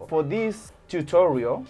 for this tutorial,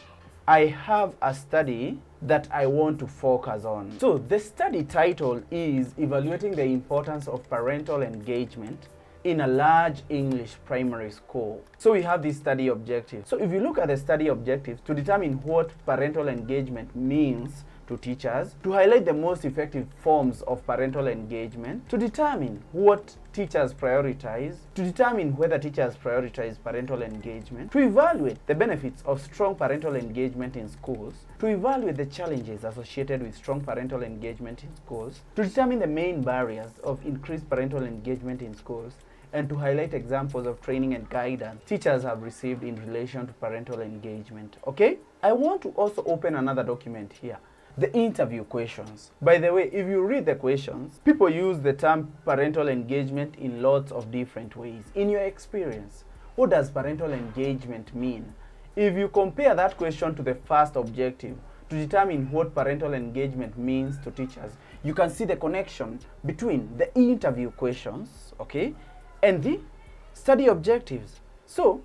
I have a study that I want to focus on. So the study title is Evaluating the Importance of Parental Engagement in a Large English Primary School. So we have this study objective. So if you look at the study objectives, to determine what parental engagement means to teachers, to highlight the most effective forms of parental engagement, to determine what teachers prioritize, to determine whether teachers prioritize parental engagement, to evaluate the benefits of strong parental engagement in schools, to evaluate the challenges associated with strong parental engagement in schools, to determine the main barriers of increased parental engagement in schools, and to highlight examples of training and guidance teachers have received in relation to parental engagement. Okay? I want to also open another document here. The interview questions. By the way, if you read the questions, people use the term parental engagement in lots of different ways. In your experience, what does parental engagement mean? If you compare that question to the first objective, to determine what parental engagement means to teachers, you can see the connection between the interview questions, okay, and the study objectives. So,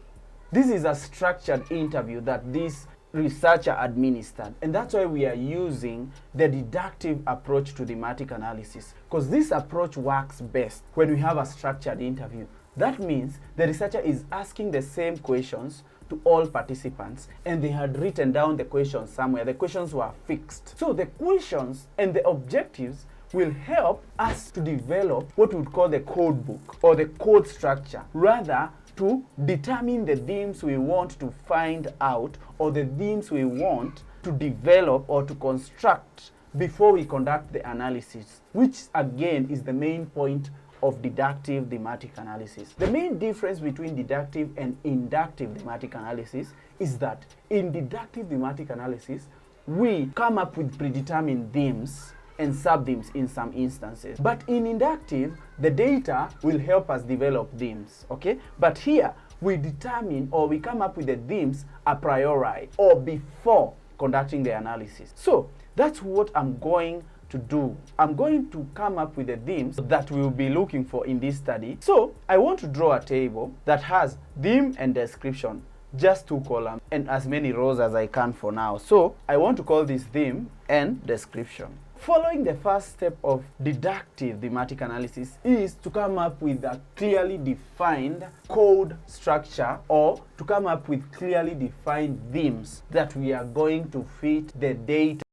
this is a structured interview that this researcher administered, and that's why we are using the deductive approach to thematic analysis, because this approach works best when we have a structured interview. That means the researcher is asking the same questions to all participants, and they had written down the questions somewhere. The questions were fixed. So the questions and the objectives will help us to develop what we would call the code book or the code structure, rather to determine the themes we want to find out or the themes we want to develop or to construct before we conduct the analysis, which again is the main point of deductive thematic analysis. The main difference between deductive and inductive thematic analysis is that in deductive thematic analysis, we come up with predetermined themes and sub-themes in some instances. But in inductive, the data will help us develop themes, okay? But here, we determine or we come up with the themes a priori or before conducting the analysis. So, that's what I'm going to do. I'm going to come up with the themes that we'll be looking for in this study. So, I want to draw a table that has theme and description, just 2 columns, and as many rows as I can for now. So, I want to call this theme and description. Following the first step of deductive thematic analysis is to come up with a clearly defined code structure or to come up with clearly defined themes that we are going to fit the data